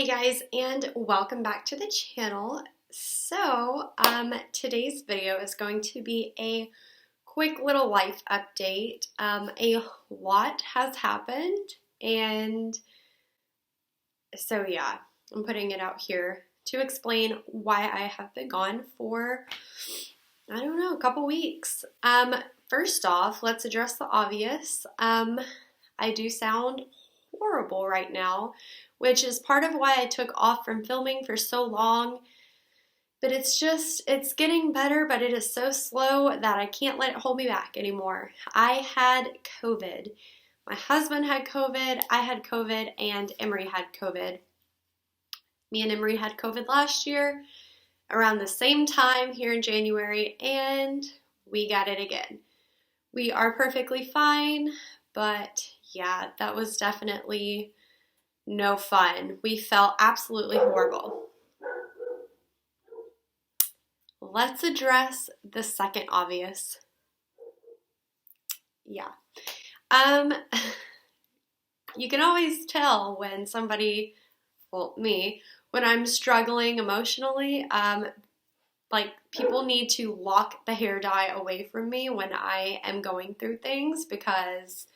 Hey guys, and welcome back to the channel. Today's video is going to be a quick little life update. A lot has happened, and yeah, I'm putting it out here to explain why I have been gone for, I don't know, a couple weeks. First off, let's address the obvious. I do sound horrible right now, which is part of why I took off from filming for so long. But it's getting better, but it is so slow that I can't let it hold me back anymore. I had COVID. My husband had COVID, I had COVID, and Emery had COVID. Me and Emery had COVID last year around the same time here in January, and we got it again. We are perfectly fine, but yeah, that was definitely no fun. We felt absolutely horrible. Let's address the second obvious. Yeah. You can always tell when somebody, well, me, when I'm struggling emotionally, like people need to lock the hair dye away from me when I am going through things because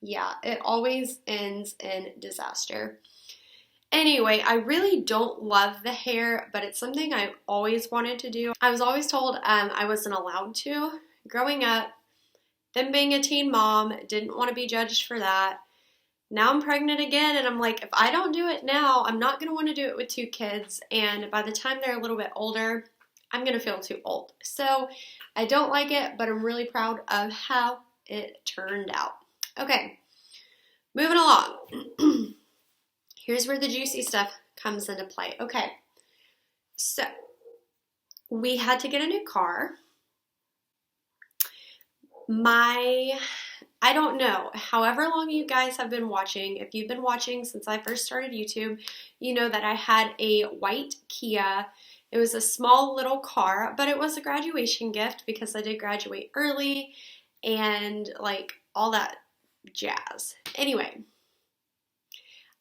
yeah, it always ends in disaster. Anyway, I really don't love the hair, but it's something I've always wanted to do. I was always told I wasn't allowed to. Growing up, then being a teen mom, didn't want to be judged for that. Now I'm pregnant again, and I'm like, if I don't do it now, I'm not going to want to do it with 2 kids, and by the time they're a little bit older, I'm going to feel too old. So I don't like it, but I'm really proud of how it turned out. Okay, moving along. Here's where the juicy stuff comes into play. Okay, so we had to get a new car. I don't know, however long you guys have been watching, if you've been watching since I first started YouTube, you know that I had a white Kia. It was a small little car, but it was a graduation gift because I did graduate early and like all that jazz. Anyway,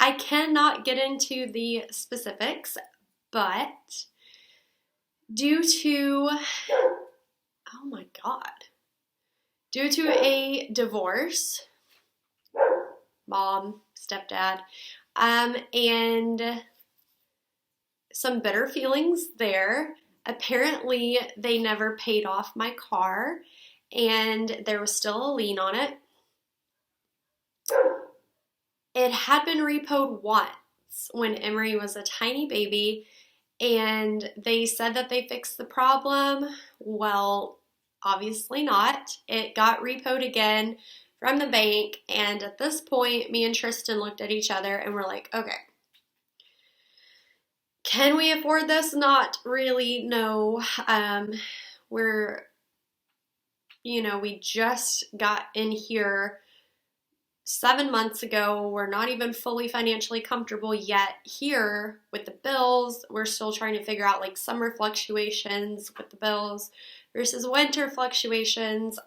I cannot get into the specifics, but due to a divorce, mom, stepdad, and some bitter feelings there, apparently they never paid off my car and there was still a lien on it. It had been repoed once when Emery was a tiny baby, and they said that they fixed the problem. Well, obviously not. It got repoed again from the bank, and at this point, me and Tristan looked at each other and were like, okay, can we afford this? Not really, no. We just got in here 7 months ago. We're not even fully financially comfortable yet here with the bills. We're still trying to figure out like summer fluctuations with the bills versus winter fluctuations,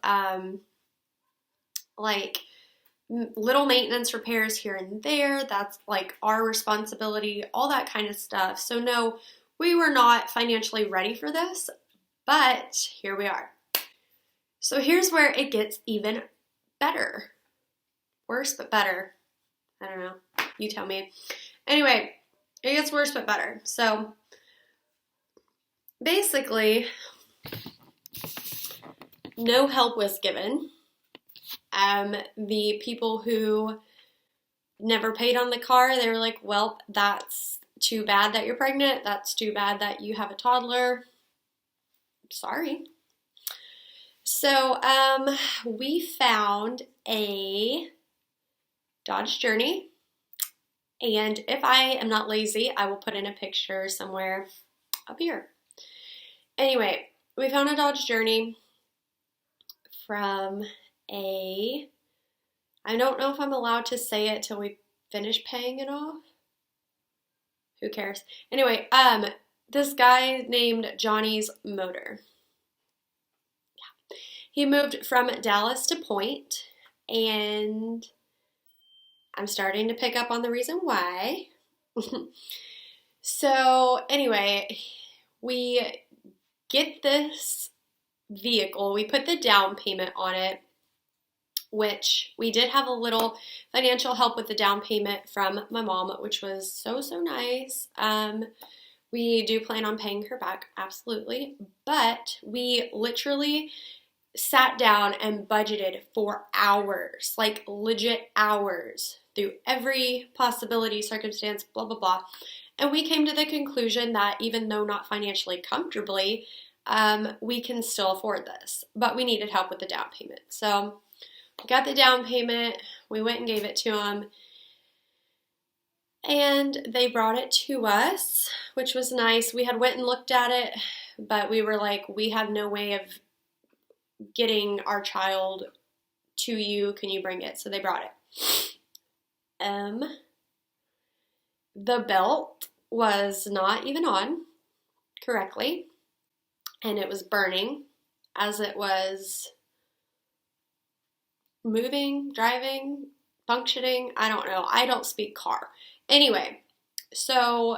like little maintenance repairs here and there. That's like our responsibility, all that kind of stuff. So no, we were not financially ready for this, but here we are. So here's where it gets even better. Worse but better. I don't know. You tell me. Anyway, it gets worse but better. So basically, no help was given. The people who never paid on the car, they were like, well, that's too bad that you're pregnant. That's too bad that you have a toddler. Sorry. So we found a Dodge Journey, and if I am not lazy, I will put in a picture somewhere up here. Anyway, we found a Dodge Journey from I don't know if I'm allowed to say it till we finish paying it off. Who cares? Anyway, this guy named Johnny's Motor. Yeah. He moved from Dallas to Point, and I'm starting to pick up on the reason why. So, anyway, we get this vehicle, we put the down payment on it, which we did have a little financial help with the down payment from my mom, which was so, so nice. We do plan on paying her back, absolutely. But we literally sat down and budgeted for hours, like legit hours, through every possibility, circumstance, blah, blah, blah. And we came to the conclusion that even though not financially comfortably, we can still afford this. But we needed help with the down payment. So we got the down payment, we went and gave it to them, and they brought it to us, which was nice. We had went and looked at it, but we were like, we have no way of getting our child to you. Can you bring it? So they brought it. The belt was not even on correctly, and it was burning as it was moving, driving, functioning. I don't know. I don't speak car. Anyway, so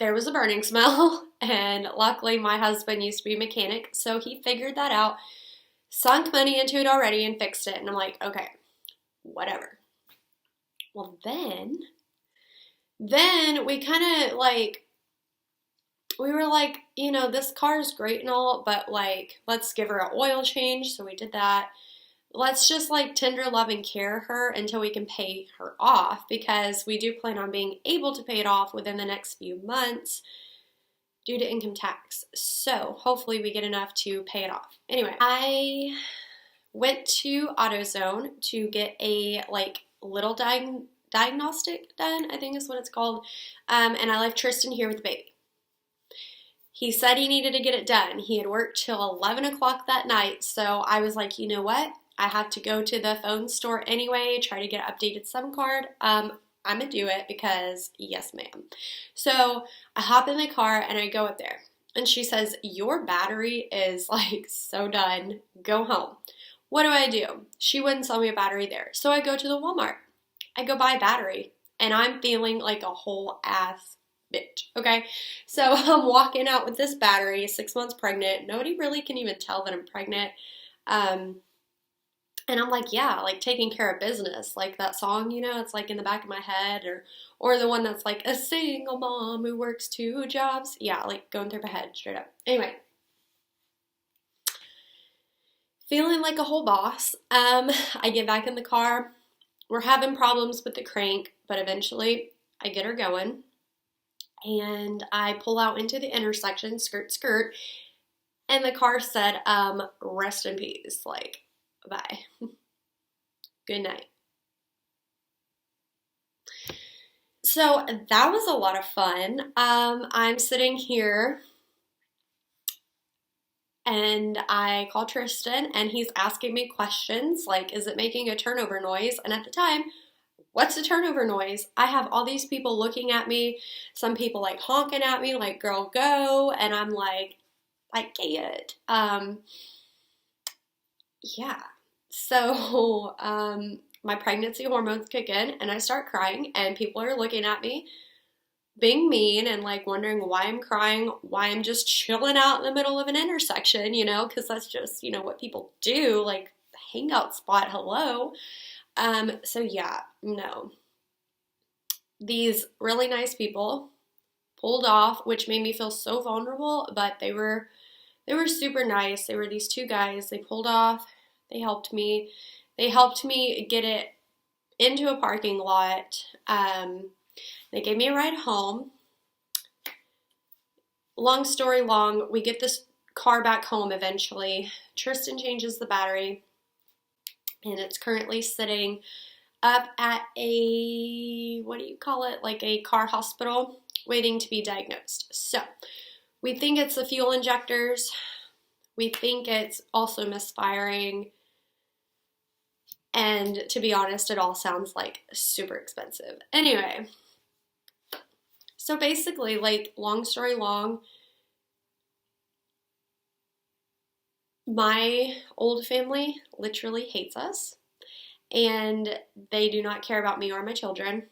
there was a burning smell, and luckily my husband used to be a mechanic, so he figured that out, sunk money into it already, and fixed it. And I'm like, okay, whatever. Well, then we kind of like, we were like, you know, this car is great and all, but like, let's give her an oil change. So we did that. Let's just like tender love and care her until we can pay her off, because we do plan on being able to pay it off within the next few months due to income tax. So hopefully we get enough to pay it off. Anyway, I went to AutoZone to get a like little diagnostic done, I think is what it's called. And I left Tristan here with the baby. He said he needed to get it done. He had worked till 11 o'clock that night. So I was like, you know what? I have to go to the phone store anyway, try to get an updated SIM card. I'm going to do it because yes, ma'am. So I hop in the car and I go up there. And she says, your battery is like so done. Go home. What do? She wouldn't sell me a battery there. So I go to the Walmart. I go buy a battery. And I'm feeling like a whole ass bitch. Okay. So I'm walking out with this battery, 6 months pregnant. Nobody really can even tell that I'm pregnant. And I'm like, yeah, like taking care of business. Like that song, you know, it's like in the back of my head, or the one that's like a single mom who works 2 jobs. Yeah, like going through my head straight up. Anyway, feeling like a whole boss. I get back in the car. We're having problems with the crank, but eventually I get her going. And I pull out into the intersection, skirt, skirt. And the car said, rest in peace. Like, bye. Good night. So that was a lot of fun. I'm sitting here and I call Tristan and he's asking me questions like, is it making a turnover noise? And at the time, what's a turnover noise? I have all these people looking at me, some people like honking at me like, girl, go. And I'm like, I can't. Yeah. So, my pregnancy hormones kick in and I start crying and people are looking at me being mean and like wondering why I'm crying, why I'm just chilling out in the middle of an intersection, you know, because that's just, you know, what people do, like hangout spot, hello. So yeah, no. These really nice people pulled off, which made me feel so vulnerable, but they were super nice. They were these 2 guys. They pulled off. They helped me. They helped me get it into a parking lot. They gave me a ride home. Long story long, we get this car back home eventually. Tristan changes the battery, and it's currently sitting up at a, what do you call it, like a car hospital, waiting to be diagnosed. So we think it's the fuel injectors. We think it's also misfiring. And to be honest, it all sounds like super expensive. Anyway, so basically, like, long story long, my old family literally hates us. And they do not care about me or my children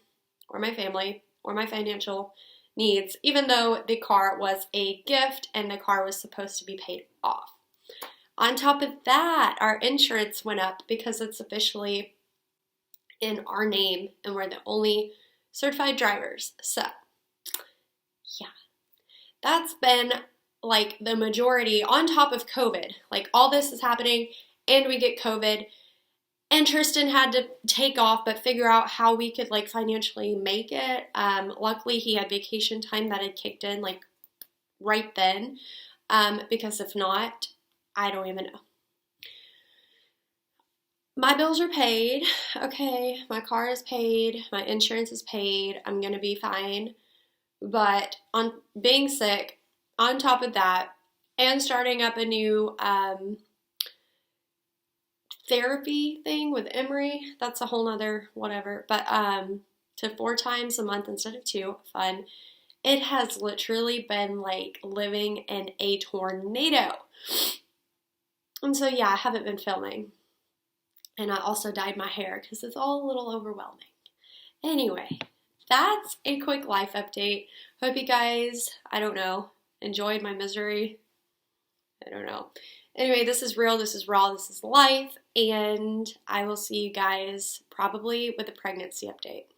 or my family. or my financial needs, even though the car was a gift and the car was supposed to be paid off. On top of that, our insurance went up because it's officially in our name and we're the only certified drivers. So, yeah, that's been like the majority on top of COVID. Like all this is happening and we get COVID. And Tristan had to take off but figure out how we could like financially make it. Luckily he had vacation time that had kicked in like right then. Because if not, I don't even know. My bills are paid. Okay, my car is paid. My insurance is paid. I'm going to be fine. But on being sick, on top of that, and starting up a new therapy thing with Emory, that's a whole nother whatever. But to 4 times a month instead of 2, fun. It has literally been like living in a tornado. And so yeah, I haven't been filming. And I also dyed my hair because it's all a little overwhelming. Anyway, that's a quick life update. Hope you guys, I don't know, enjoyed my misery. I don't know. Anyway, this is real, this is raw, this is life, and I will see you guys probably with a pregnancy update.